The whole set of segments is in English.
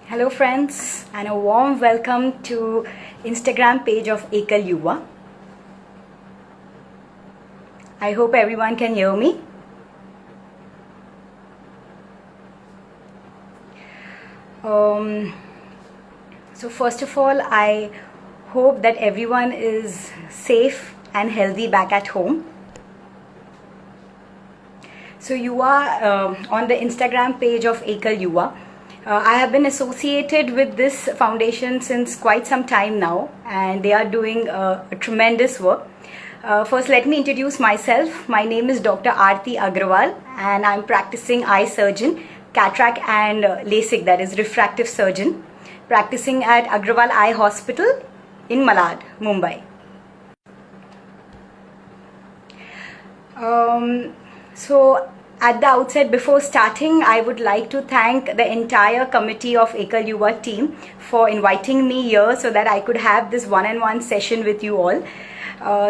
Hello friends, and a warm welcome to Instagram page of Ekal Yuva. I hope everyone can hear me. So first of all, I hope that everyone is safe and healthy back at home. So you are on the Instagram page of Ekal Yuva. I have been associated with this foundation since quite some time now, and they are doing a tremendous work. First, let me introduce myself. My name is Dr. Aarti Agrawal, and I'm practicing eye surgeon, cataract and LASIK, that is refractive surgeon, practicing at Agrawal Eye Hospital in Malad, Mumbai. So at the outset, before starting, I would like to thank the entire committee of Ekal Yuva team for inviting me here so that I could have this one-on-one session with you all.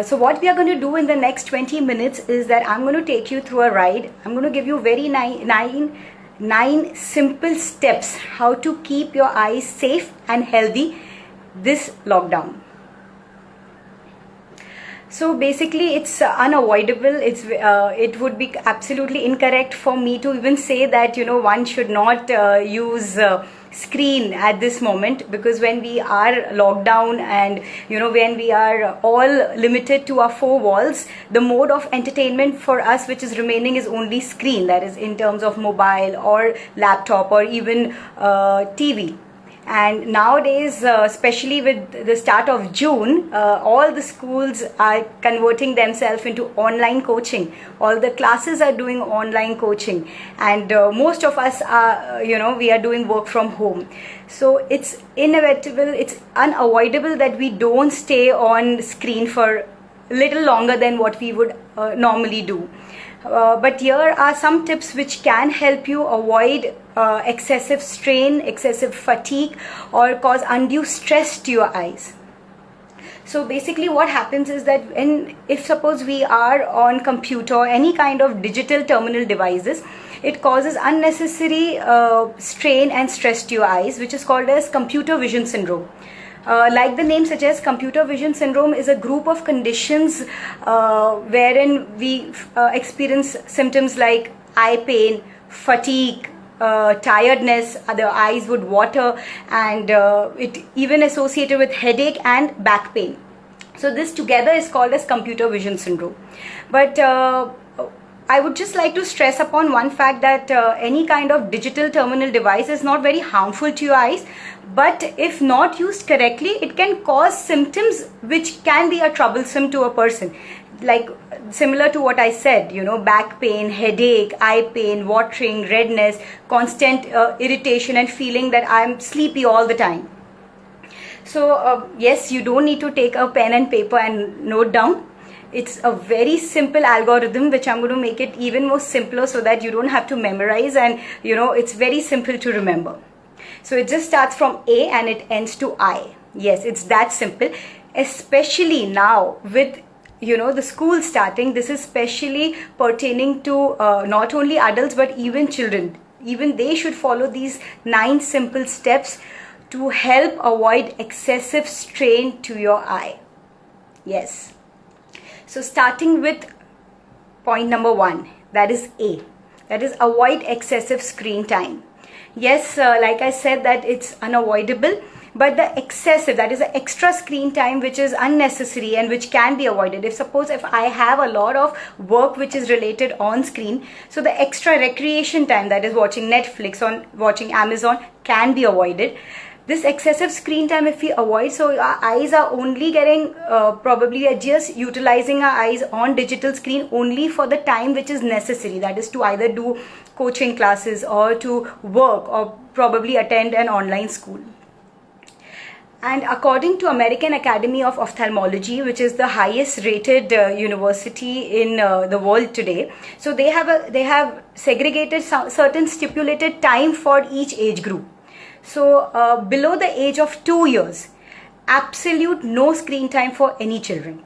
So what we are going to do in the next 20 minutes is that I'm going to take you through a ride. I'm going to give you very nine simple steps how to keep your eyes safe and healthy this lockdown. So basically it's unavoidable. It would be absolutely incorrect for me to even say that one should not use screen at this moment, because when we are locked down and when we are all limited to our four walls, the mode of entertainment for us which is remaining is only screen, that is in terms of mobile or laptop or even TV. And nowadays, especially with the start of June, all the schools are converting themselves into online coaching. All the classes are doing online coaching, and most of us are, we are doing work from home. So it's inevitable, it's unavoidable that we don't stay on screen for a little longer than what we would normally do. But here are some tips which can help you avoid excessive strain, excessive fatigue, or cause undue stress to your eyes. So basically what happens is that if suppose we are on computer or any kind of digital terminal devices, it causes unnecessary strain and stress to your eyes, which is called as computer vision syndrome. Like the name suggests, computer vision syndrome is a group of conditions wherein we experience symptoms like eye pain, fatigue, tiredness, the eyes would water, and it even associated with headache and back pain. So this together is called as computer vision syndrome. But I would just like to stress upon one fact that any kind of digital terminal device is not very harmful to your eyes, but if not used correctly, it can cause symptoms which can be troublesome to a person. Like similar to what I said, back pain, headache, eye pain, watering, redness, constant irritation and feeling that I'm sleepy all the time. So yes, you don't need to take a pen and paper and note down. It's a very simple algorithm which I'm going to make it even more simpler so that you don't have to memorize, and it's very simple to remember. So it just starts from A and it ends to I. Yes, it's that simple. Especially now with the school starting, this is especially pertaining to not only adults but even children. Even they should follow these 9 simple steps to help avoid excessive strain to your eye. Yes. So starting with point number 1, that is A, that is avoid excessive screen time. Yes, like I said, that it's unavoidable, but the excessive, that is the extra screen time which is unnecessary and which can be avoided. If I have a lot of work which is related on screen, so the extra recreation time, that is watching Netflix or watching Amazon, can be avoided. This excessive screen time, if we avoid, so our eyes are only getting probably just utilizing our eyes on digital screen only for the time which is necessary, that is to either do coaching classes or to work or probably attend an online school. And according to American Academy of Ophthalmology, which is the highest rated university in the world today, so they have segregated certain stipulated time for each age group. So below the age of 2 years, absolute no screen time for any children.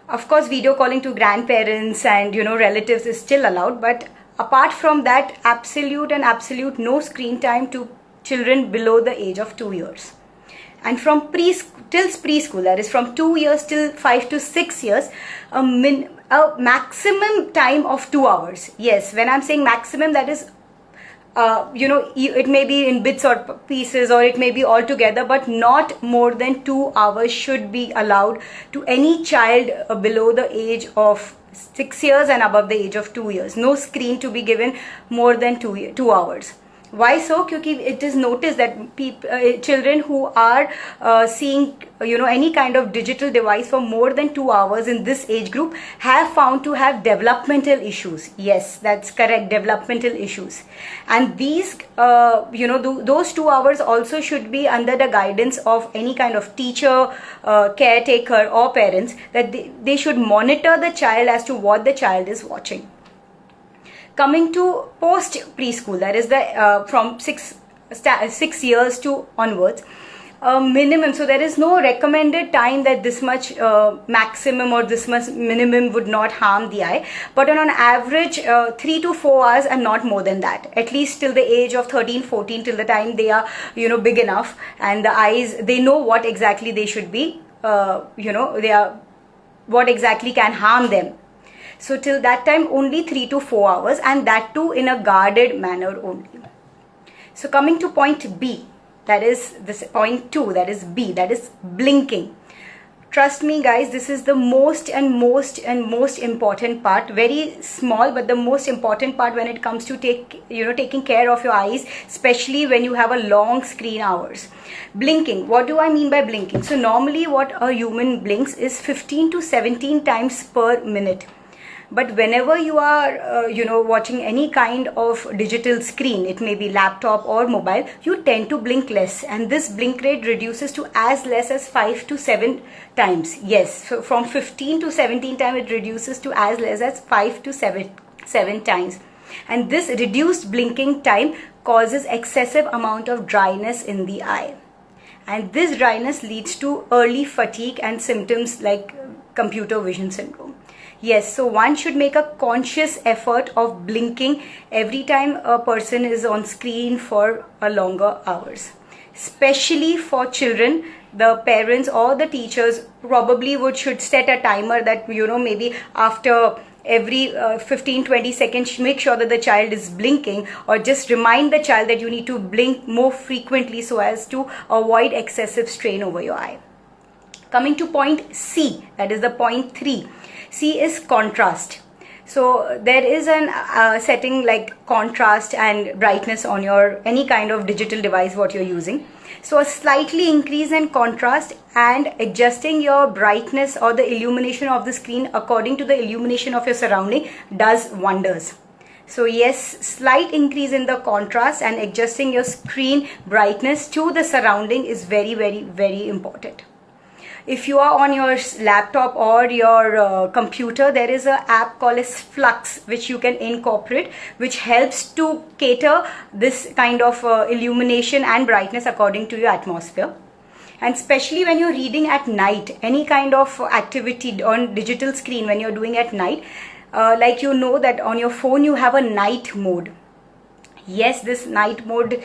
Of course, video calling to grandparents and relatives is still allowed, but apart from that, absolute no screen time to children below the age of 2 years. And from till preschool, that is from 2 years till 5 to 6 years, a maximum time of 2 hours. Yes, when I'm saying maximum, that is, it may be in bits or pieces, or it may be all together, but not more than 2 hours should be allowed to any child below the age of 6 years and above the age of 2 years. No screen to be given more than 2 hours. Why so? Because it is noticed that children who are seeing any kind of digital device for more than 2 hours in this age group have found to have developmental issues. Yes, that's correct, developmental issues. And these those 2 hours also should be under the guidance of any kind of teacher, caretaker or parents, that they should monitor the child as to what the child is watching. Coming to post preschool, that is the from 6 years to onwards, minimum. So there is no recommended time that this much maximum or this much minimum would not harm the eye, but on an average 3 to 4 hours and not more than that, at least till the age of 13-14, till the time they are big enough and the eyes, they know what exactly they should be, they are, what exactly can harm them. So till that time only 3 to 4 hours, and that too in a guarded manner only. So coming to point B, that is this point 2, that is B, that is blinking. Trust me guys, this is the most important part. Very small, but the most important part when it comes to taking care of your eyes, especially when you have a long screen hours. Blinking. What do I mean by blinking? So normally what a human blinks is 15 to 17 times per minute. But whenever you are, watching any kind of digital screen, it may be laptop or mobile, you tend to blink less. And this blink rate reduces to as less as 5 to 7 times. Yes, so from 15 to 17 times, it reduces to as less as 5 to 7 times. And this reduced blinking time causes excessive amount of dryness in the eye. And this dryness leads to early fatigue and symptoms like computer vision syndrome. Yes, so one should make a conscious effort of blinking every time a person is on screen for a longer hours. Especially for children, the parents or the teachers probably should set a timer that, maybe after every 15-20 seconds, make sure that the child is blinking, or just remind the child that you need to blink more frequently so as to avoid excessive strain over your eye. Coming to point C, that is the point 3. C is contrast. So there is an setting like contrast and brightness on your any kind of digital device what you're using. So a slightly increase in contrast and adjusting your brightness or the illumination of the screen according to the illumination of your surrounding does wonders. So yes, slight increase in the contrast and adjusting your screen brightness to the surrounding is very, very, very important. If you are on your laptop or your computer, there is an app called as Flux, which you can incorporate, which helps to cater this kind of illumination and brightness according to your atmosphere. And especially when you're reading at night, any kind of activity on digital screen when you're doing at night, like that on your phone you have a night mode. Yes, this night mode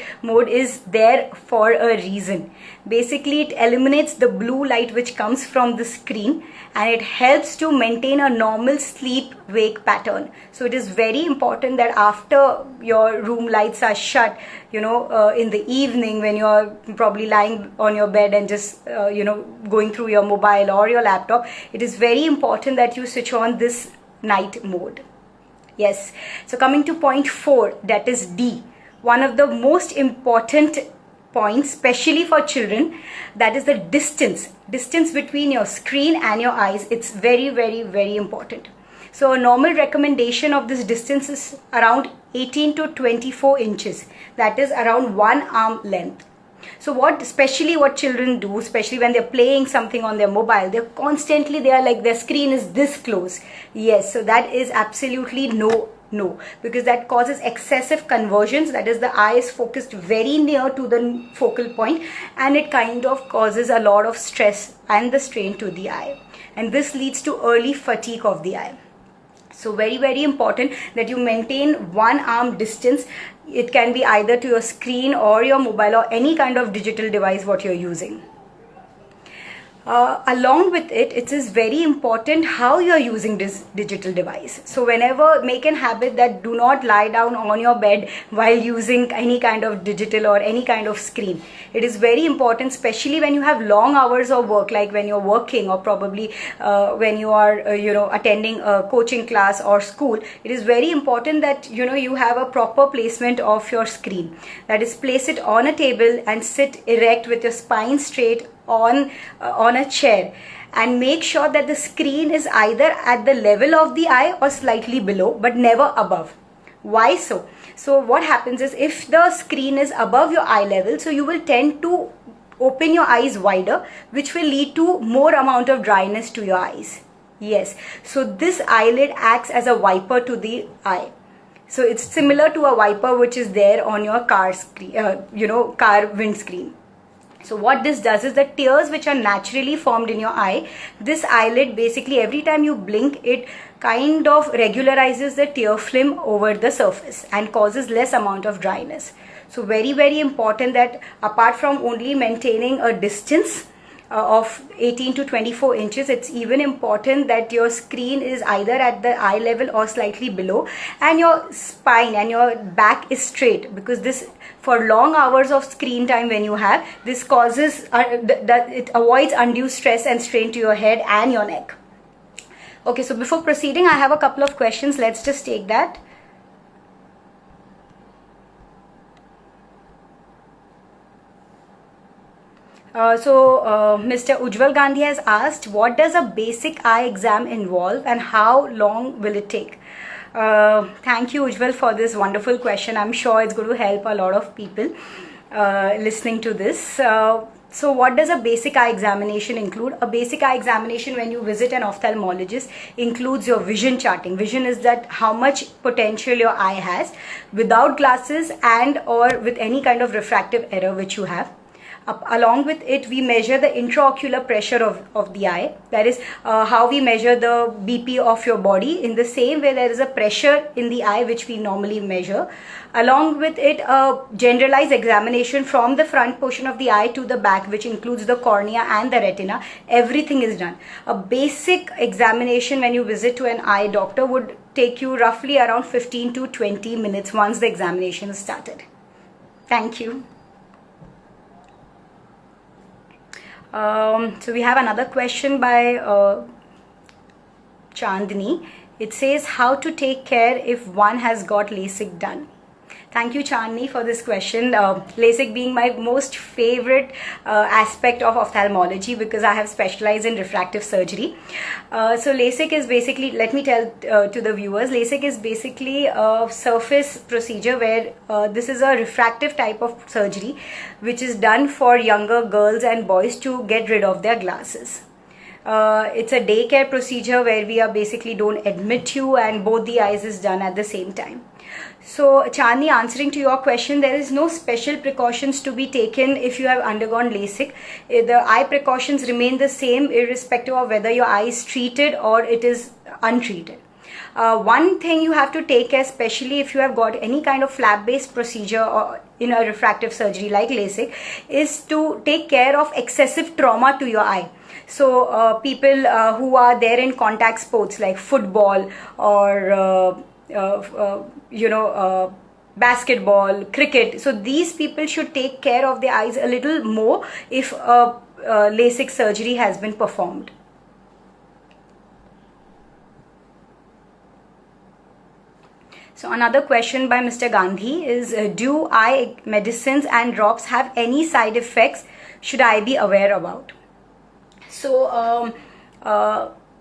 is there for a reason. Basically, it eliminates the blue light which comes from the screen, and it helps to maintain a normal sleep-wake pattern. So it is very important that after your room lights are shut, in the evening when you're probably lying on your bed and just, going through your mobile or your laptop, it is very important that you switch on this night mode. Yes, so coming to point 4, that is D. One of the most important points, especially for children, that is the distance between your screen and your eyes. It's very, very, very important. So a normal recommendation of this distance is around 18 to 24 inches. That is around 1 arm length. So what children do, especially when they're playing something on their mobile, they are like their screen is this close. Yes, so that is absolutely no, because that causes excessive conversions. That is, the eye is focused very near to the focal point, and it kind of causes a lot of stress and the strain to the eye. And this leads to early fatigue of the eye. So very, very important that you maintain 1 arm distance. It can be either to your screen or your mobile or any kind of digital device what you're using. Along with it, it is very important how you are using this digital device. So whenever, make an habit that do not lie down on your bed while using any kind of digital or any kind of screen. It is very important, especially when you have long hours of work, like when you're working, or probably when you are attending a coaching class or school. It is very important that you have a proper placement of your screen. That is, place it on a table and sit erect with your spine straight on a chair, and make sure that the screen is either at the level of the eye or slightly below, but never above. Why so? So what happens is, if the screen is above your eye level, so you will tend to open your eyes wider, which will lead to more amount of dryness to your eyes. Yes, so this eyelid acts as a wiper to the eye. So it's similar to a wiper which is there on your car screen, car windscreen. So what this does is, the tears which are naturally formed in your eye, this eyelid basically every time you blink, it kind of regularizes the tear film over the surface and causes less amount of dryness. So very, very important that apart from only maintaining a distance of 18 to 24 inches, it's even important that your screen is either at the eye level or slightly below, and your spine and your back is straight, because this, for long hours of screen time when you have, this causes it avoids undue stress and strain to your head and your neck. Okay, so before proceeding, I have a couple of questions. Let's just take that. Mr. Ujjwal Gandhi has asked, what does a basic eye exam involve and how long will it take? Thank you, Ujjwal, for this wonderful question. I'm sure it's going to help a lot of people listening to this. So what does a basic eye examination include? A basic eye examination when you visit an ophthalmologist includes your vision charting. Vision is that how much potential your eye has without glasses and or with any kind of refractive error which you have. Along with it, we measure the intraocular pressure of the eye. That is how we measure the BP of your body. In the same way, there is a pressure in the eye which we normally measure. Along with it, a generalized examination from the front portion of the eye to the back, which includes the cornea and the retina. Everything is done. A basic examination when you visit to an eye doctor would take you roughly around 15 to 20 minutes once the examination is started. Thank you. So we have another question by Chandni. It says, how to take care if one has got LASIK done? Thank you, Chandni, for this question. LASIK being my most favorite aspect of ophthalmology, because I have specialized in refractive surgery. So LASIK is basically, let me tell to the viewers, LASIK is basically a surface procedure where this is a refractive type of surgery which is done for younger girls and boys to get rid of their glasses. It's a daycare procedure where we are basically don't admit you, and both the eyes is done at the same time. So Chandni, answering to your question, there is no special precautions to be taken if you have undergone LASIK. The eye precautions remain the same irrespective of whether your eye is treated or it is untreated. One thing you have to take care, especially if you have got any kind of flap-based procedure or in a refractive surgery like LASIK, is to take care of excessive trauma to your eye. So people who are there in contact sports like football or basketball, cricket, so these people should take care of their eyes a little more if LASIK surgery has been performed. So another question by Mr. Gandhi is, do eye medicines and drops have any side effects should I be aware about? So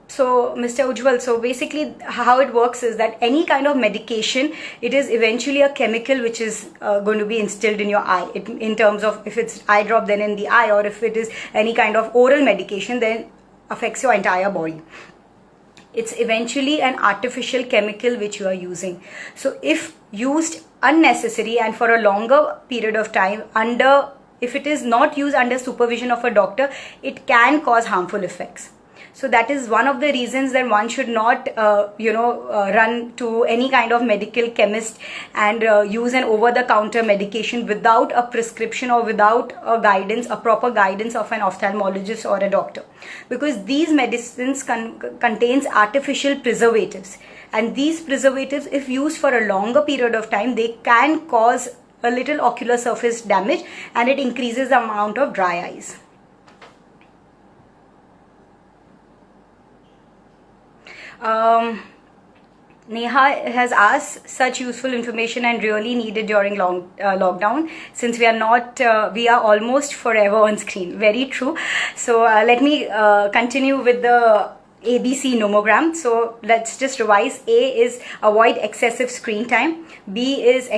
Mr. Ujjwal, so basically how it works is that any kind of medication, it is eventually a chemical which is going to be instilled in your eye. In terms of if it's eye drop, then in the eye, or if it is any kind of oral medication, then affects your entire body. It's eventually an artificial chemical which you are using. So if used unnecessary and for a longer period of time, if it is not used under supervision of a doctor, it can cause harmful effects. So that is one of the reasons that one should not, run to any kind of medical chemist and use an over-the-counter medication without a prescription or without a proper guidance of an ophthalmologist or a doctor. Because these medicines contains artificial preservatives. And these preservatives, if used for a longer period of time, they can cause a little ocular surface damage, and it increases the amount of dry eyes. Neha has asked, such useful information and really needed during lockdown, since we are almost forever on screen. Very true. So let me continue with the ABC nomogram. So let's just revise. A is avoid excessive screen time. B is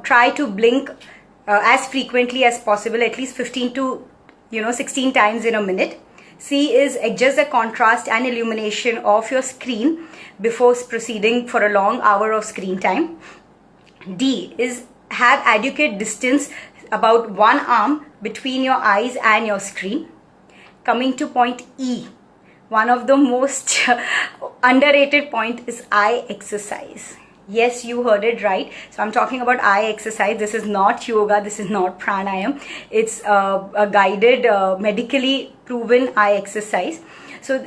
try to blink as frequently as possible, at least 15 to 16 times in a minute. C is adjust the contrast and illumination of your screen before proceeding for a long hour of screen time. D is have adequate distance, about 1 arm, between your eyes and your screen. Coming to point E, one of the most underrated point is eye exercise. Yes, you heard it right. So I'm talking about eye exercise. This is not yoga. This is not pranayam. It's a guided, medically proven eye exercise. So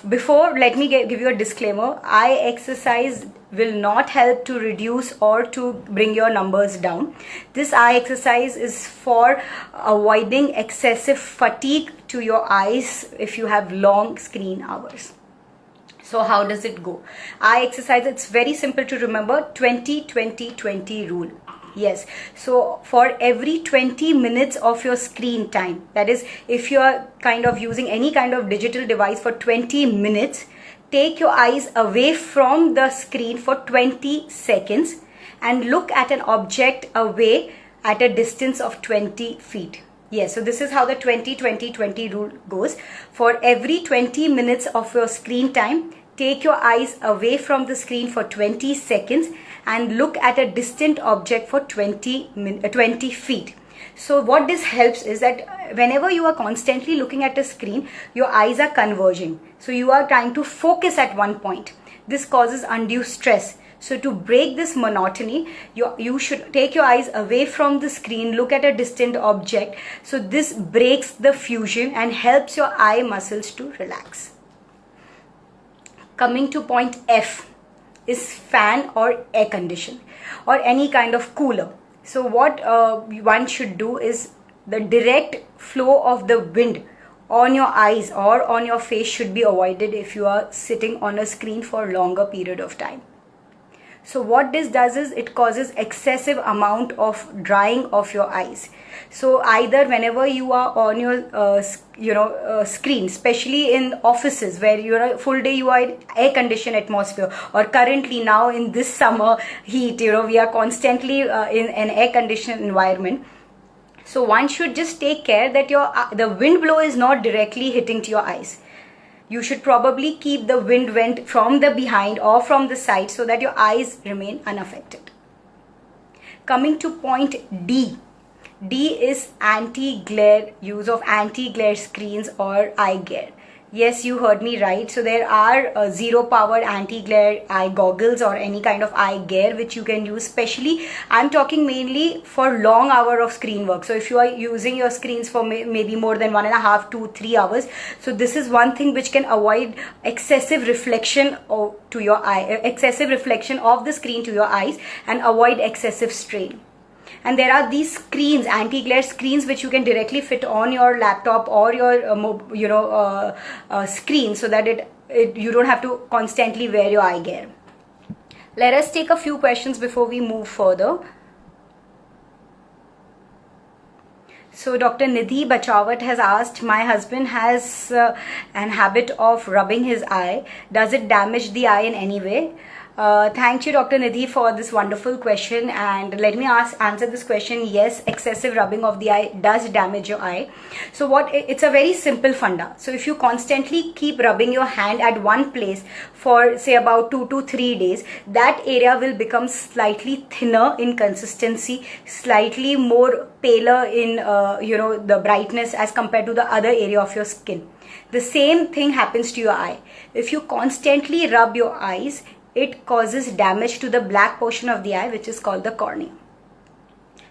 before, let me give you a disclaimer. Eye exercise will not help to reduce or to bring your numbers down. This eye exercise is for avoiding excessive fatigue to your eyes if you have long screen hours. So how does it go? Eye exercise, it's very simple to remember. 20-20-20 rule. Yes. So for every 20 minutes of your screen time, that is, if you are kind of using any kind of digital device for 20 minutes, take your eyes away from the screen for 20 seconds and look at an object away at a distance of 20 feet. Yes, so this is how the 20-20-20 rule goes. For every 20 minutes of your screen time, take your eyes away from the screen for 20 seconds and look at a distant object for 20 feet. So what this helps is that whenever you are constantly looking at a screen, your eyes are converging. So you are trying to focus at one point. This causes undue stress. So to break this monotony, you should take your eyes away from the screen, look at a distant object. So this breaks the fusion and helps your eye muscles to relax. Coming to point F is fan or air condition or any kind of cooler. So what one should do is the direct flow of the wind on your eyes or on your face should be avoided if you are sitting on a screen for a longer period of time. So what this does is it causes excessive amount of drying of your eyes. So either whenever you are on your screen, especially in offices where you're a full day, you are in air conditioned atmosphere, or currently now in this summer heat, we are constantly in an air conditioned environment. So one should just take care that the wind blow is not directly hitting to your eyes. You should probably keep the wind vent from the behind or from the side so that your eyes remain unaffected. Coming to point D. D is anti-glare, use of anti-glare screens or eye gear. Yes, you heard me right. So there are zero-powered anti-glare eye goggles or any kind of eye gear which you can use. Especially, I'm talking mainly for long hour of screen work. So if you are using your screens for maybe more than 1.5 to 3 hours, so this is one thing which can avoid excessive reflection to your eye, excessive reflection of the screen to your eyes, and avoid excessive strain. And there are these screens, anti-glare screens, which you can directly fit on your laptop or your screen, so that you don't have to constantly wear your eye gear. Let us take a few questions before we move further. So Dr. Nidhi Bachawat has asked, my husband has an habit of rubbing his eye. Does it damage the eye in any way? Thank you, Dr. Nidhi, for this wonderful question. And let me answer this question. Yes, excessive rubbing of the eye does damage your eye. So it's a very simple funda. So if you constantly keep rubbing your hand at one place for say about 2 to 3 days, that area will become slightly thinner in consistency, slightly more paler in the brightness as compared to the other area of your skin. The same thing happens to your eye. If you constantly rub your eyes, it causes damage to the black portion of the eye, which is called the cornea.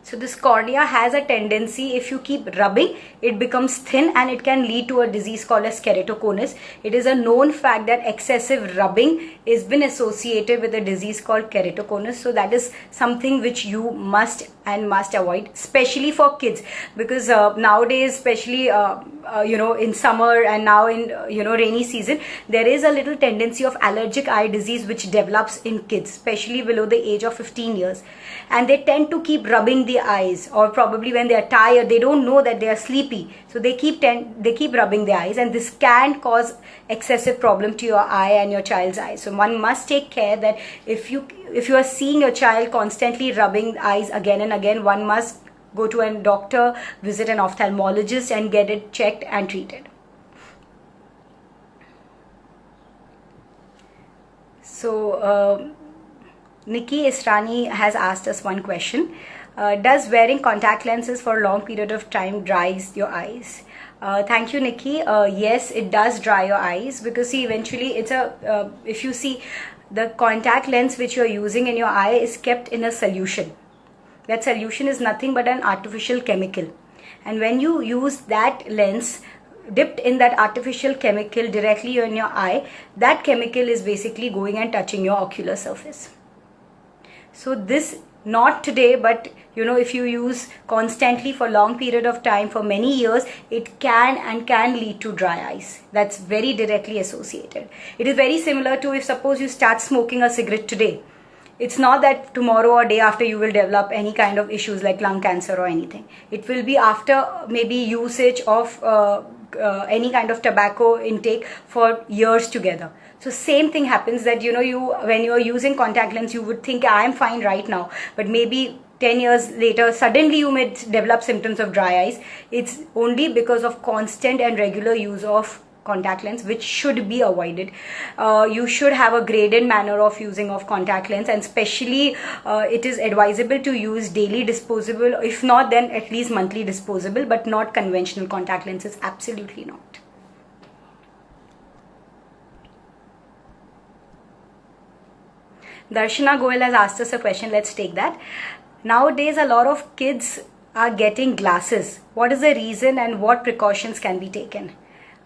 So this cornea has a tendency, if you keep rubbing, it becomes thin and it can lead to a disease called as keratoconus. It is a known fact that excessive rubbing has been associated with a disease called keratoconus. So that is something which you must avoid, especially for kids, because nowadays, especially in summer and now in rainy season, there is a little tendency of allergic eye disease which develops in kids, especially below the age of 15 years, and they tend to keep rubbing the eyes, or probably when they are tired, they don't know that they are sleepy, so they keep rubbing their eyes, and this can cause excessive problem to your eye and your child's eye. So one must take care that if you are seeing your child constantly rubbing eyes again and again, one must go to a doctor, visit an ophthalmologist and get it checked and treated. So Nikki Israni has asked us one question. Does wearing contact lenses for a long period of time dries your eyes? Thank you, Nikki. Yes, it does dry your eyes, because see, eventually it's if you see, the contact lens which you're using in your eye is kept in a solution. That solution is nothing but an artificial chemical. And when you use that lens dipped in that artificial chemical directly in your eye, that chemical is basically going and touching your ocular surface. So this, not today, but if you use constantly for long period of time for many years, it can lead to dry eyes. That's very directly associated. It is very similar to if suppose you start smoking a cigarette today. It's not that tomorrow or day after you will develop any kind of issues like lung cancer or anything. It will be after maybe usage of any kind of tobacco intake for years together. So same thing happens that when you are using contact lens, you would think I am fine right now, but maybe 10 years later suddenly you may develop symptoms of dry eyes. It's only because of constant and regular use of contact lens, which should be avoided. You should have a graded manner of using of contact lens, and especially it is advisable to use daily disposable, if not then at least monthly disposable, but not conventional contact lenses. Absolutely not. Darshana Goel has asked us a question. Let's take that. Nowadays, a lot of kids are getting glasses. What is the reason and what precautions can be taken?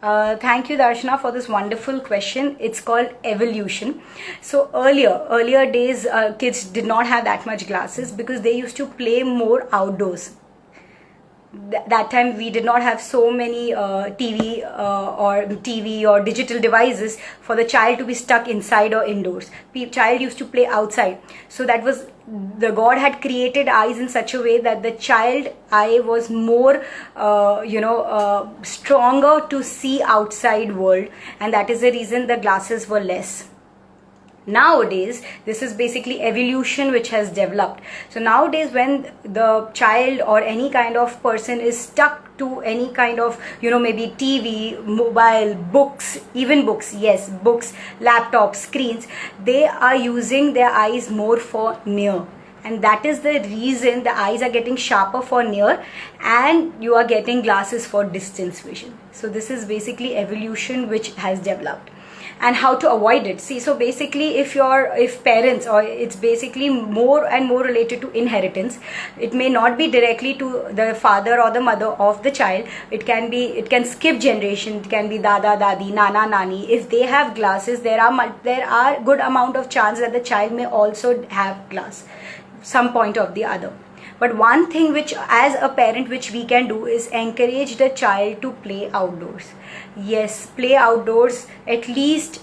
Thank you, Darshana, for this wonderful question. It's called evolution. So earlier days, kids did not have that much glasses because they used to play more outdoors. That time we did not have so many TV or digital devices for the child to be stuck inside or indoors. Child used to play outside. So that was, the God had created eyes in such a way that the child eye was more stronger to see outside world, and that is the reason the glasses were less. Nowadays, this is basically evolution which has developed. So nowadays, when the child or any kind of person is stuck to any kind of, maybe TV, mobile, books, even books, yes, books, laptops, screens, they are using their eyes more for near. And that is the reason the eyes are getting sharper for near and you are getting glasses for distance vision. So this is basically evolution which has developed. And how to avoid it. See, so basically if parents, or it's basically more and more related to inheritance. It may not be directly to the father or the mother of the child. It can skip generation. It can be dada, dadi, nana, nani. If they have glasses, there are good amount of chance that the child may also have glass, some point of the other. But one thing which as a parent which we can do is encourage the child to play outdoors. Yes, play outdoors at least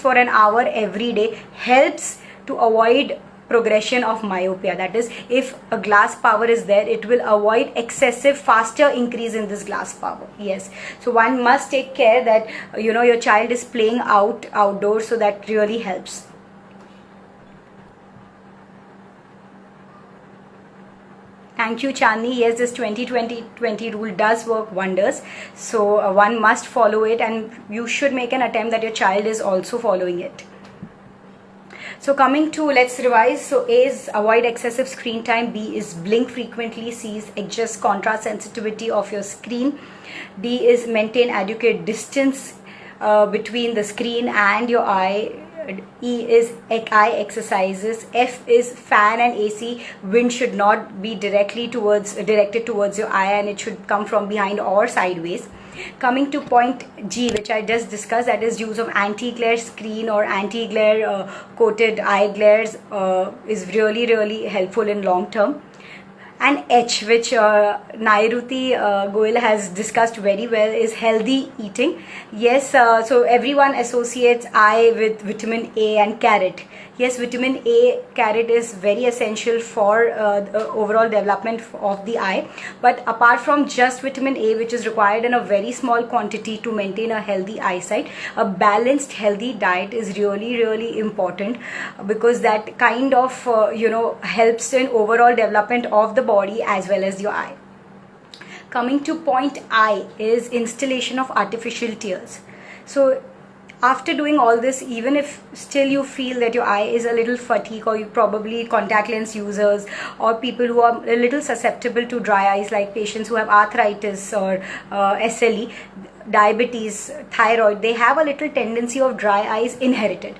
for an hour every day helps to avoid progression of myopia. That is, if a glass power is there, it will avoid excessive faster increase in this glass power. Yes, so one must take care that your child is playing outdoors, so that really helps. Thank you, Chandni. Yes, this 20-20-20 rule does work wonders. So one must follow it, and you should make an attempt that your child is also following it. So coming to, let's revise. So A is avoid excessive screen time. B is blink frequently. C is adjust contrast sensitivity of your screen. D is maintain adequate distance between the screen and your eye. E is eye exercises. F is fan and AC. Wind should not be directed towards your eye, and it should come from behind or sideways. Coming to point G, which I just discussed, that is use of anti-glare screen or anti-glare coated eye glares is really helpful in long term. And H, which Nairuti Goel has discussed very well, is healthy eating. Yes, so everyone associates eye with vitamin A and carrot. Yes, vitamin A, carrot is very essential for the overall development of the eye. But apart from just vitamin A, which is required in a very small quantity to maintain a healthy eyesight, a balanced healthy diet is really important, because that kind of helps in overall development of the body as well as your eye. Coming to point I is installation of artificial tears. So after doing all this, even if still you feel that your eye is a little fatigued, or you probably contact lens users or people who are a little susceptible to dry eyes, like patients who have arthritis or SLE, diabetes, thyroid, they have a little tendency of dry eyes inherited.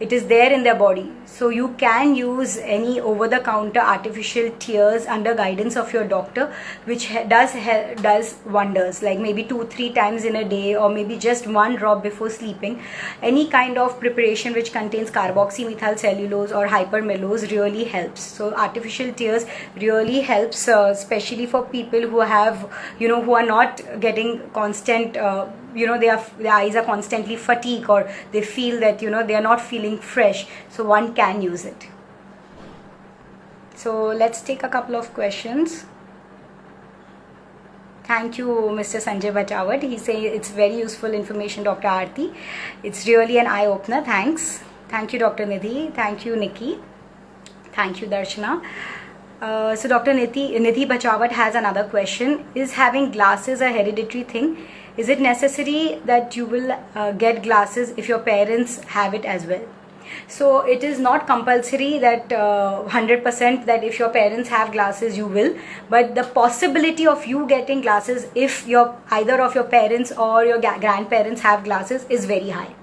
It is there in their body. So you can use any over-the-counter artificial tears under guidance of your doctor, which does wonders, like maybe 2-3 times in a day, or maybe just one drop before sleeping. Any kind of preparation which contains carboxymethyl cellulose or hypermellose really helps. So artificial tears really helps, especially for people who have, who are not getting constant, their eyes are constantly fatigued, or they feel that they are not feeling fresh, so one can use it. So let's take a couple of questions. Thank you, Mr. Sanjay Bachawat. He says it's very useful information, Dr. Aarti. It's really an eye opener. Thanks. Thank you, Dr. Nidhi. Thank you, Nikki. Thank you, Darshana. So Dr. Nidhi Bachawat has another question. Is having glasses a hereditary thing? Is it necessary that you will get glasses if your parents have it as well? So it is not compulsory that 100% that if your parents have glasses you will, but the possibility of you getting glasses if either of your parents or your grandparents have glasses is very high.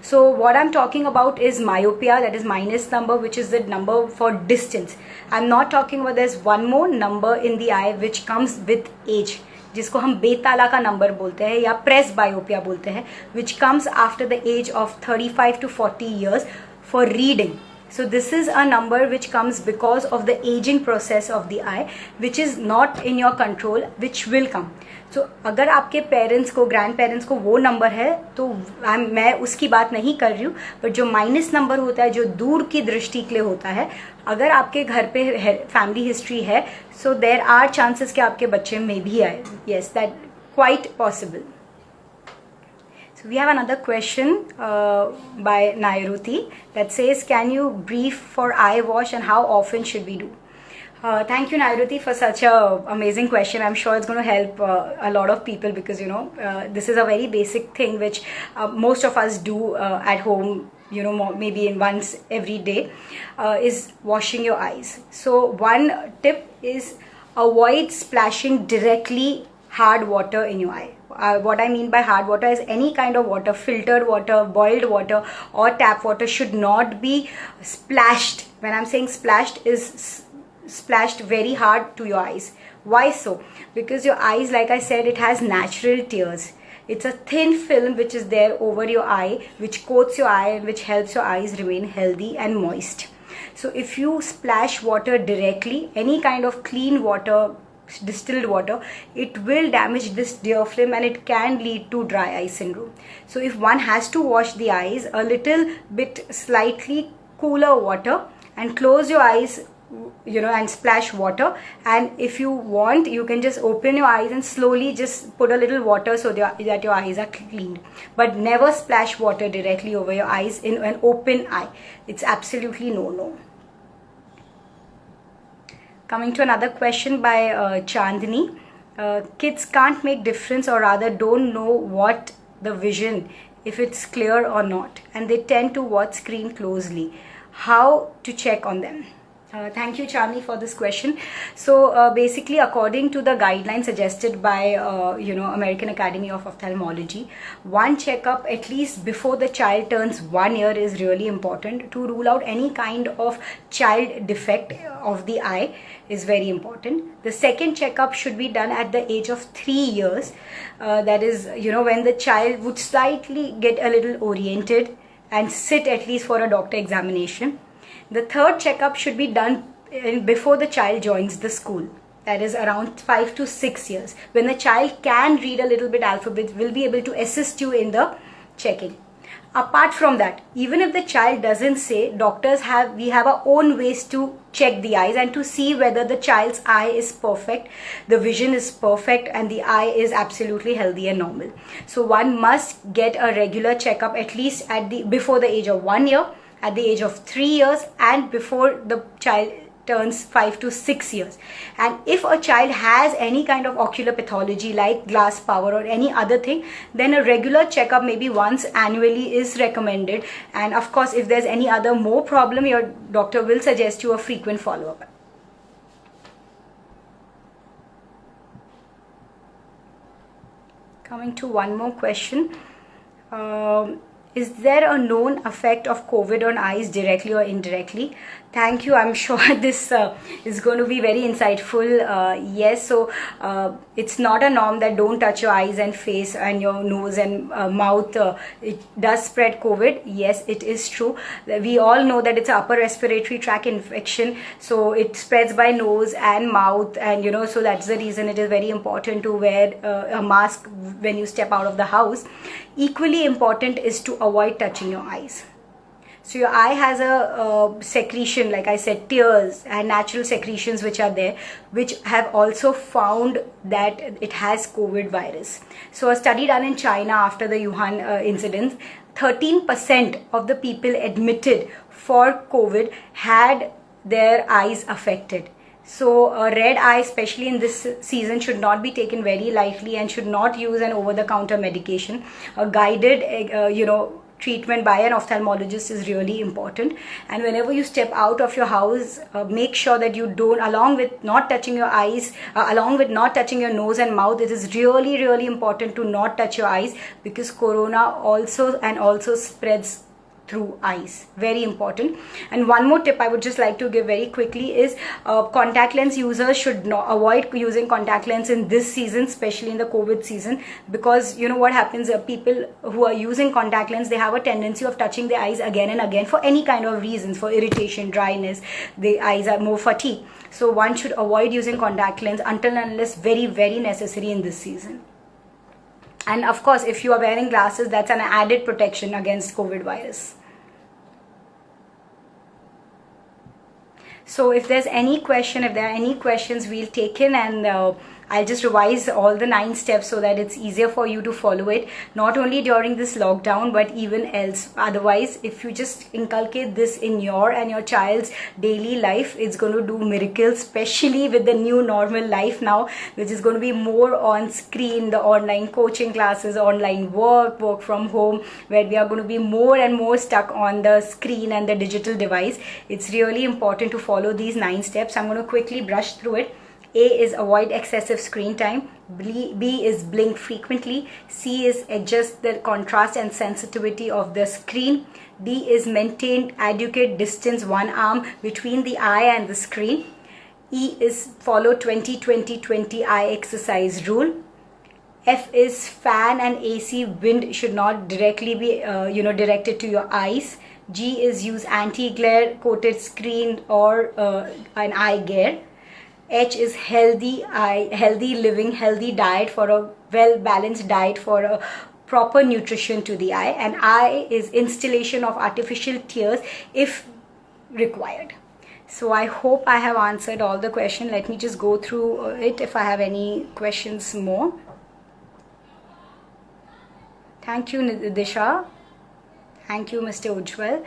So what I'm talking about is myopia, that is minus number, which is the number for distance. I'm not talking about there's one more number in the eye which comes with age, जिसको हम बेताला का number बोलते हैं या press बायोपिया बोलते हैं, which comes after the age of 35 to 40 years for reading. So this is a number which comes because of the aging process of the eye, which is not in your control, which will come. So अगर आपके parents को, grand parents को वो number है, तो मैं उसकी बात नहीं कर रही हूँ, बट जो माइनस नंबर होता है, जो दूर की दृष्टि के लिए होता है, अगर आपके घर पे फैमिली हिस्ट्री है, सो देयर आर चांसेस कि आपके बच्चे में भी आए. Yes, that quite possible. So we have another question by Nairuti that says, can you brief for eye wash and how often should we do? Thank you, Nairuti, for such a amazing question. I'm sure it's going to help a lot of people, because this is a very basic thing which most of us do at home, maybe in once every day, is washing your eyes. So one tip is avoid splashing directly hard water in your eye. What I mean by hard water is any kind of water, filtered water, boiled water or tap water should not be splashed. When I'm saying splashed, is splashed very hard to your eyes. Why so? Because your eyes, like I said, it has natural tears. It's a thin film which is there over your eye, which coats your eye and which helps your eyes remain healthy and moist. So if you splash water directly, any kind of clean water, distilled water, it will damage this tear film and it can lead to dry eye syndrome. So if one has to wash the eyes, a little bit slightly cooler water, and close your eyes, and splash water. And if you want, you can just open your eyes and slowly just put a little water so that your eyes are cleaned. But never splash water directly over your eyes in an open eye. It's absolutely no. Coming to another question by Chandni. Kids can't make difference, or rather don't know what the vision, if it's clear or not, and they tend to watch screen closely. How to check on them? Thank you, Chandni, for this question. So basically, according to the guidelines suggested by American Academy of Ophthalmology, one checkup at least before the child turns 1 year is really important to rule out any kind of child defect of the eye. Is very important. The second checkup should be done at the age of 3 years. That is, when the child would slightly get a little oriented and sit at least for a doctor examination. The third checkup should be done before the child joins the school. That is around 5 to 6 years. When the child can read a little bit alphabet, will be able to assist you in the checking. Apart from that, even if the child doesn't say, we have our own ways to check the eyes and to see whether the child's eye is perfect, the vision is perfect, and the eye is absolutely healthy and normal. So one must get a regular checkup at least before the age of 1 year, at the age of 3 years, and before the child turns 5 to 6 years. And if a child has any kind of ocular pathology like glass power or any other thing, then a regular checkup maybe once annually is recommended. And of course, if there's any other more problem, your doctor will suggest you a frequent follow-up. Coming to one more question. Is there a known effect of COVID on eyes directly or indirectly? Thank you. I'm sure this is going to be very insightful. Yes, so it's not a norm that don't touch your eyes and face and your nose and mouth. It does spread COVID. Yes, it is true. We all know that it's an upper respiratory tract infection. So it spreads by nose and mouth, and so that's the reason it is very important to wear a mask when you step out of the house. Equally important is to avoid touching your eyes. So your eye has a secretion, like I said, tears and natural secretions which are there, which have also found that it has COVID virus. So a study done in China after the Wuhan incident, 13% of the people admitted for COVID had their eyes affected. So a red eye, especially in this season, should not be taken very lightly and should not use an over-the-counter medication. A guided, treatment by an ophthalmologist is really important. And whenever you step out of your house, make sure that you don't, along with not touching your eyes, along with not touching your nose and mouth, it is really, really important to not touch your eyes, because corona also spreads through eyes. Very important. And one more tip I would just like to give very quickly is contact lens users should avoid using contact lens in this season, especially in the COVID season, because what happens, people who are using contact lens, they have a tendency of touching their eyes again and again for any kind of reasons, for irritation, dryness, the eyes are more fatigued. So one should avoid using contact lens until and unless very, very necessary in this season. And of course, if you are wearing glasses, that's an added protection against COVID virus. So if there are any questions, we'll take in, and I'll just revise all the 9 steps so that it's easier for you to follow it, not only during this lockdown, but even else. Otherwise, if you just inculcate this in your and your child's daily life, it's going to do miracles, especially with the new normal life now, which is going to be more on screen, the online coaching classes, online work from home, where we are going to be more and more stuck on the screen and the digital device. It's really important to follow these 9 steps. I'm going to quickly brush through it. A is avoid excessive screen time. B is blink frequently. C is adjust the contrast and sensitivity of the screen. D is maintain adequate distance, one arm between the eye and the screen. E is follow 20-20-20 eye exercise rule. F is fan and AC wind should not directly be directed to your eyes. G is use anti-glare coated screen or an eye gear. H is healthy living, healthy diet, for a well-balanced diet for a proper nutrition to the eye. And I is installation of artificial tears if required. So I hope I have answered all the questions. Let me just go through it if I have any questions more. Thank you, Disha. Thank you, Mr. Ujjwal.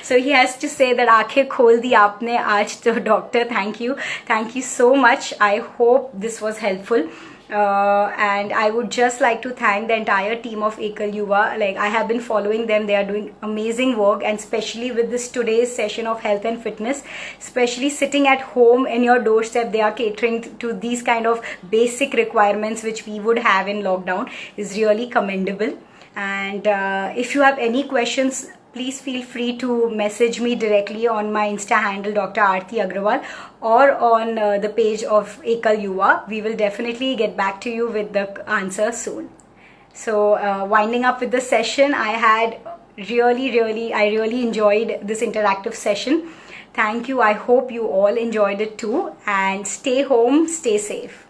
So he has to say that आंखें खोल दी आपने आज तो doctor. Thank you so much. I hope this was helpful. And I would just like to thank the entire team of Ekal Yuva. Like, I have been following them. They are doing amazing work, and especially with this today's session of health and fitness, especially sitting at home in your doorstep, they are catering to these kind of basic requirements which we would have in lockdown, is really commendable. And if you have any questions, please feel free to message me directly on my Insta handle Dr. Aarti Agrawal, or on the page of Ekal Yuva. We will definitely get back to you with the answer soon. So winding up with the session, I really enjoyed this interactive session. Thank you. I hope you all enjoyed it too, and stay home, stay safe.